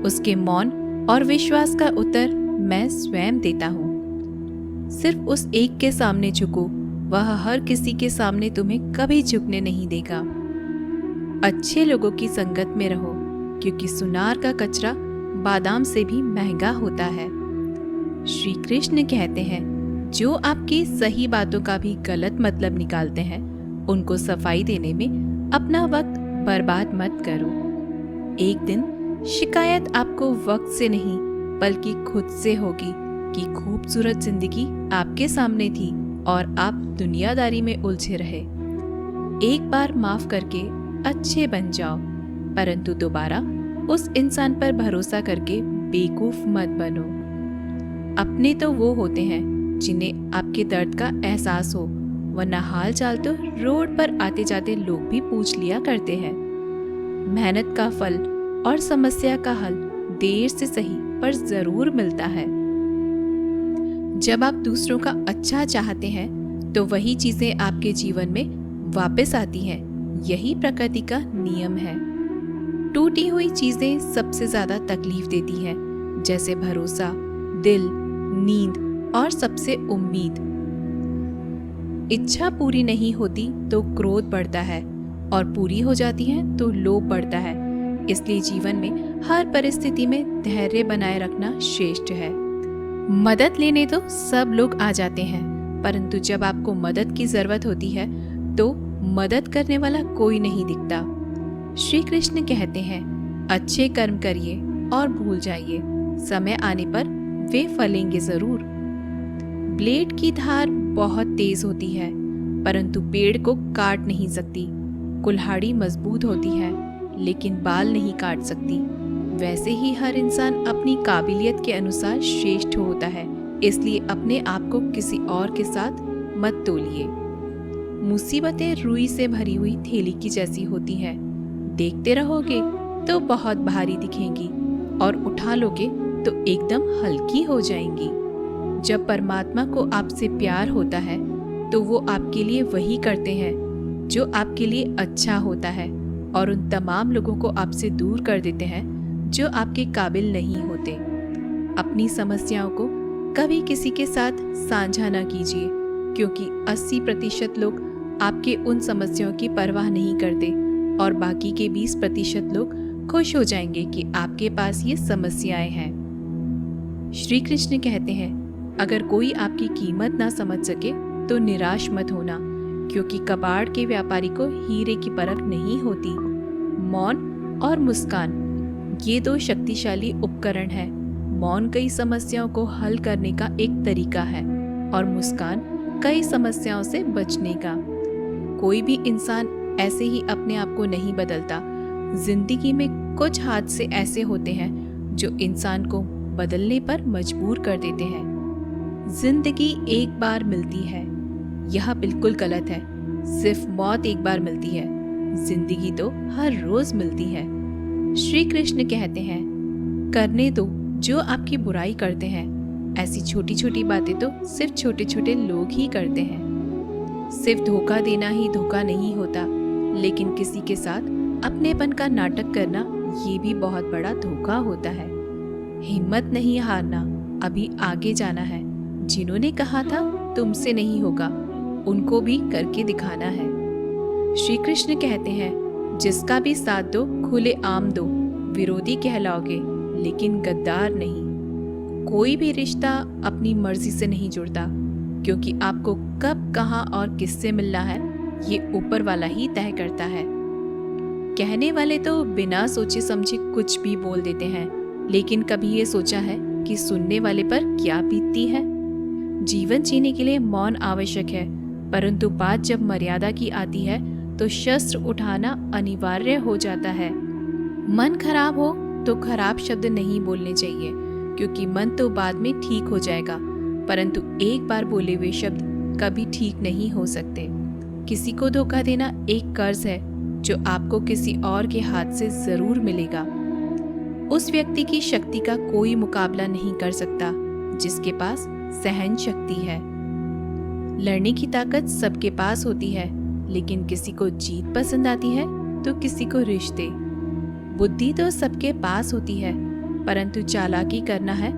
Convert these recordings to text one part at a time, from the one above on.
उसके मौन और विश्वास का उत्तर मैं स्वयं देता हूँ। सिर्फ उस एक के सामने झुको, वह हर किसी के सामने तुम्हें कभी झुकने नहीं देगा। अच्छे लोगों की संगत में रहो, क्योंकि सुनार का कचरा बादाम से भी महंगा होता है। श्री कृष्ण कहते हैं, जो आपकी सही बातों का भी गलत मतलब निकालते हैं, उनको सफाई देने में अपना वक्त बर्बाद मत करो। एक दिन शिकायत आपको वक्त से नहीं बल्कि खुद से होगी कि खूबसूरत जिंदगी आपके सामने थी और आप दुनियादारी में उलझे रहे। एक बार माफ करके अच्छे बन जाओ, परंतु दोबारा उस इंसान पर भरोसा करके बेवकूफ मत बनो। अपने तो वो होते हैं जिन्हें आपके दर्द का एहसास हो, वरना हाल चाल तो रोड पर आते जाते लोग भी पूछ लिया करते हैं। मेहनत का फल और समस्या का हल देर से सही पर जरूर मिलता है। जब आप दूसरों का अच्छा चाहते हैं तो वही चीजें आपके जीवन में वापस आती हैं। यही प्रकृति का नियम है। टूटी हुई चीजें सबसे ज्यादा तकलीफ देती हैं, जैसे भरोसा, दिल, नींद और सबसे उम्मीद। इच्छा पूरी नहीं होती तो क्रोध बढ़ता है, और पूरी हो जाती है तो लोभ बढ़ता है। इसलिए जीवन में हर परिस्थिति में धैर्य बनाए रखना श्रेष्ठ है। मदद लेने तो सब लोग आ जाते हैं, परंतु जब आपको मदद की जरूरत होती है तो मदद करने वाला कोई नहीं दिखता। श्री कृष्ण कहते हैं, अच्छे कर्म करिए और भूल जाइए, समय आने पर वे फलेंगे जरूर। ब्लेड की धार बहुत तेज होती है, परंतु पेड़ को काट नहीं सकती। कुल्हाड़ी मजबूत होती है, लेकिन बाल नहीं काट सकती। वैसे ही हर इंसान अपनी काबिलियत के अनुसार श्रेष्ठ होता है, इसलिए अपने आप को किसी और के साथ मत तोलिए। मुसीबतें रुई से भरी हुई थैली की जैसी होती हैं। देखते रहोगे तो बहुत भारी दिखेंगी, और उठा लोगे तो एकदम हल्की हो जाएंगी। जब परमात्मा को आपसे प्यार होता है तो वो आपके लिए वही करते हैं जो आपके लिए अच्छा होता है, और उन तमाम लोगों को आपसे दूर कर देते हैं जो आपके काबिल नहीं होते। अपनी समस्याओं को कभी किसी के साथ साझा न कीजिए, क्योंकि 80% लोग आपके उन समस्याओं की परवाह नहीं करते, और बाकी के 20% लोग खुश हो जाएंगे कि आपके पास ये समस्याएं हैं। श्री कृष्ण कहते हैं, अगर कोई आपकी कीमत ना समझ सके तो निराश मत होना, क्योंकि कबाड़ के व्यापारी को हीरे की परख नहीं होती। मौन और मुस्कान, ये दो शक्तिशाली उपकरण हैं। मौन कई समस्याओं को हल करने का एक तरीका है, और मुस्कान कई समस्याओं से बचने का। कोई भी इंसान ऐसे ही अपने आप को नहीं बदलता। जिंदगी में कुछ हादसे ऐसे होते हैं जो इंसान को बदलने पर मजबूर कर देते हैं। जिंदगी एक बार मिलती है, यह बिल्कुल गलत है। सिर्फ मौत एक बार मिलती है, जिंदगी तो हर रोज मिलती है। श्री कृष्ण कहते हैं, करने दो जो आपकी बुराई करते हैं। ऐसी छोटी छोटी बातें तो सिर्फ छोटे छोटे लोग ही करते हैं। सिर्फ धोखा देना ही धोखा नहीं होता, लेकिन किसी के साथ अपनेपन का नाटक करना ये भी बहुत बड़ा धोखा होता है। हिम्मत नहीं हारना, अभी आगे जाना है। जिन्होंने कहा था तुमसे नहीं होगा, उनको भी करके दिखाना है। श्री कृष्ण कहते हैं, जिसका भी साथ दो खुले आम दो, विरोधी कहलाओगे लेकिन गद्दार नहीं। कोई भी रिश्ता अपनी मर्जी से नहीं जुड़ता, क्योंकि आपको कब, कहाँ और किससे मिलना है ये ऊपर वाला ही तय करता है। कहने वाले तो बिना सोचे समझे कुछ भी बोल देते हैं, लेकिन कभी ये सोचा है कि सुनने वाले पर क्या बीतती है? जीवन जीने के लिए मौन आवश्यक है, परंतु बात जब मर्यादा की आती है तो शस्त्र उठाना अनिवार्य हो जाता है। मन खराब हो तो खराब शब्द नहीं बोलने चाहिए, क्योंकि मन तो बाद में ठीक हो जाएगा, परंतु एक बार बोले हुए शब्द कभी ठीक नहीं हो सकते। किसी को धोखा देना एक कर्ज है जो आपको किसी और के हाथ से जरूर मिलेगा। उस व्यक्ति की शक्ति का कोई मुकाबला नहीं कर सकता जिसके पास सहन शक्ति है। लड़ने की ताकत सबके पास होती है, लेकिन किसी को जीत पसंद आती है तो किसी को रिश्ते। बुद्धि तो सबके पास होती है, परंतु चालाकी करना है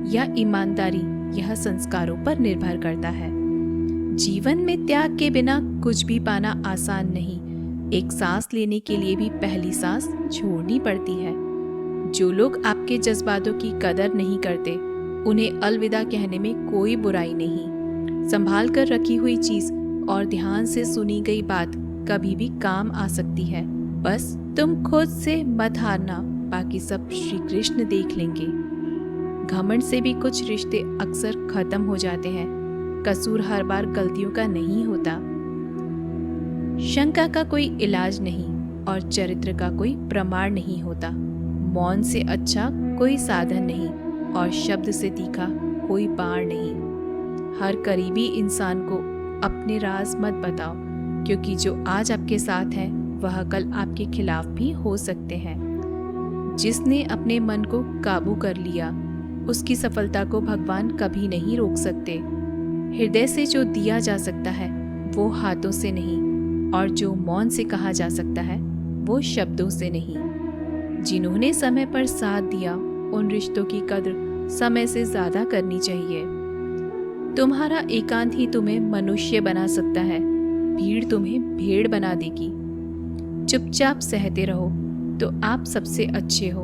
या ईमानदारी, यह संस्कारों पर निर्भर करता है। जीवन में त्याग के बिना कुछ भी पाना आसान नहीं। एक सांस लेने के लिए भी पहली सांस छोड़नी पड़ती है। जो लोग आपके जज्बातों की कदर नहीं करते, उन्हें अलविदा कहने में कोई बुराई नहीं। संभाल कर रखी हुई चीज और ध्यान से सुनी गई बात कभी भी काम आ सकती है। बस तुम खुद से मत हारना, बाकी सब श्री कृष्ण देख लेंगे। घमंड से भी कुछ रिश्ते अक्सर खत्म हो जाते हैं। कसूर हर बार गलतियों का नहीं होता। शंका का कोई इलाज नहीं और चरित्र का कोई प्रमाण नहीं होता। मौन से अच्छा कोई साधन नहीं और शब्द से तीखा कोई बाण नहीं। हर करीबी इंसान को अपने राज मत बताओ, क्योंकि जो आज आपके साथ है वह कल आपके खिलाफ भी हो सकते हैं। जिसने अपने मन को काबू कर लिया, उसकी सफलता को भगवान कभी नहीं रोक सकते। हृदय से जो दिया जा सकता है वो हाथों से नहीं, और जो मौन से कहा जा सकता है वो शब्दों से नहीं। जिन्होंने समय पर साथ दिया, उन रिश्तों की कद्र समय से ज्यादा करनी चाहिए। तुम्हारा एकांत ही तुम्हें मनुष्य बना सकता है, भीड़ तुम्हें भेड़ बना देगी। चुपचाप सहते रहो तो आप सबसे अच्छे हो,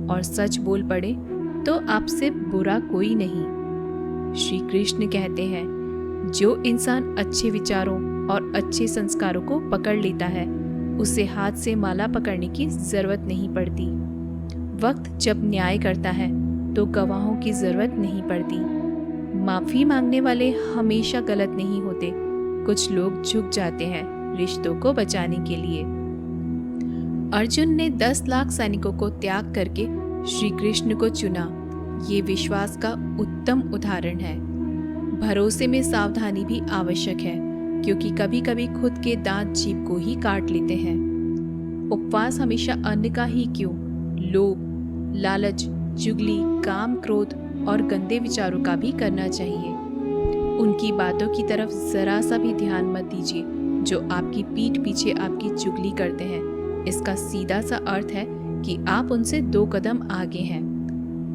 और सच बोल पड़े तो आपसे बुरा कोई नहीं। श्री कृष्ण कहते हैं, जो इंसान अच्छे विचारों और अच्छे संस्कारों को पकड़ लेता है, उसे हाथ से माला पकड़ने की जरूरत नहीं पड़ती। वक्त जब न्याय करता है तो गवाहों की जरूरत नहीं पड़ती। माफी मांगने वाले हमेशा गलत नहीं होते। कुछ लोग झुक जाते हैं रिश्तों को बचाने के लिए। अर्जुन ने 10 लाख सैनिकों को त्याग करके श्री कृष्ण को चुना। ये विश्वास का उत्तम उदाहरण है। भरोसे में सावधानी भी आवश्यक है, क्योंकि कभी कभी खुद के दांत जीभ को ही काट लेते हैं। उपवास हमेशा अन्न का ही क्यों, लोभ, लालच, चुगली, काम, क्रोध और गंदे विचारों का भी करना चाहिए। उनकी बातों की तरफ जरा सा भी ध्यान मत दीजिए जो आपकी पीठ पीछे आपकी चुगली करते हैं। इसका सीधा सा अर्थ है कि आप उनसे 2 कदम आगे हैं।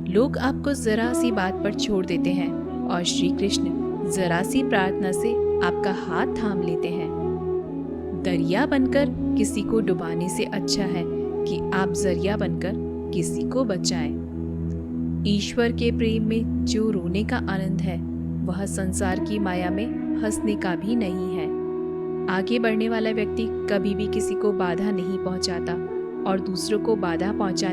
लोग आपको जरा सी बात पर छोड़ देते हैं और श्री कृष्ण जरा सी प्रार्थना से आपका हाथ थाम लेते हैं। दरिया बनकर किसी को डुबाने से अच्छा है कि आप जरिया बनकर किसी को बचाएं। ईश्वर के प्रेम में जो रोने का आनंद है, वह संसार की माया में हंसने का भी नहीं है। आगे बढ़ने वाला व्यक्ति कभी भी किसी को बाधा नहीं पहुंचाता और दूसरों को बाधा पहुंचाने